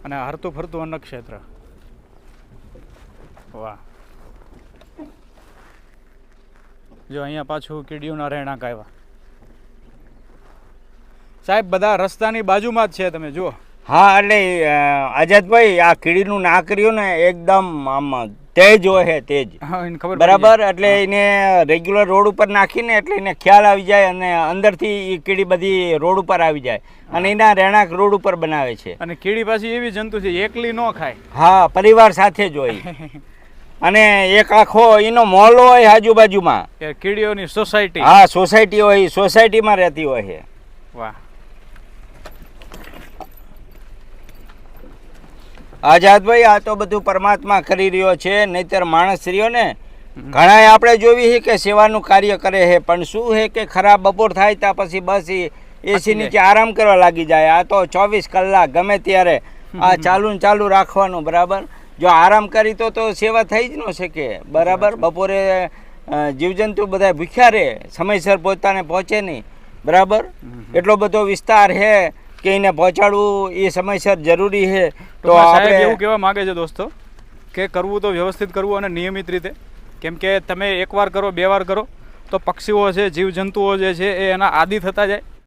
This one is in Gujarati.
અને હરતું ફરતું અન્ન ક્ષેત્ર. વાહ. જો અહીંયા પાછું કીડીઓના રહેણાંક આવ્યા. સાહેબ બધા રસ્તાની બાજુમાં જ છે, તમે જુઓ. હા, એટલે આઝાદભાઈ આ કીડીનું નાકર્યું ને એકદમ આમ તેજ હોય તેજ. હા, એને ખબર બરાબર. એટલે એને રેગ્યુલર રોડ ઉપર નાખીને એટલે એને ખ્યાલ આવી જાય અને અંદરથી એ કીડી બધી રોડ ઉપર આવી જાય અને એના રહેણાંક રોડ ઉપર બનાવે છે. અને કીડી પાછી એવી જંતુ છે એકલી ન ખાય. હા, પરિવાર સાથે જ હોય. અને એક આખો એનો મોહલ્લો હોય આજુબાજુમાં, કીડીઓની સોસાયટી. હા, સોસાયટી હોય, સોસાયટીમાં રહેતી હોય છે. વાહ. આઝાદભાઈ આ તો બધું પરમાત્મા કરી રહ્યો છે, નહીતર માણસ રહ્યો ને ઘણા આપણે જોવી છે કે સેવાનું કાર્ય કરે છે, પણ શું છે કે ખરાબ બપોર થાય ત્યાં પછી બસ એસી નીચે આરામ કરવા લાગી જાય. આ તો 24 કલાક ગમે ત્યારે આ ચાલુ ને ચાલુ રાખવાનું. બરાબર. જો આરામ કરી તો સેવા થઈ જ ન શકે. બરાબર. બપોરે જીવજંતુ બધા ભૂખ્યા રહે, સમયસર પોતાને પહોંચે નહીં. બરાબર. એટલો બધો વિસ્તાર છે કે એને પહોંચાડવું એ સમયસર જરૂરી છે. તો આપણે એવું કહેવા માંગે છે દોસ્તો કે કરવું તો વ્યવસ્થિત કરવું અને નિયમિત રીતે, કેમ કે તમે એકવાર કરો 2 વાર કરો તો પક્ષીઓ છે, જીવજંતુઓ જે છે એ એના આદિ થતા જાય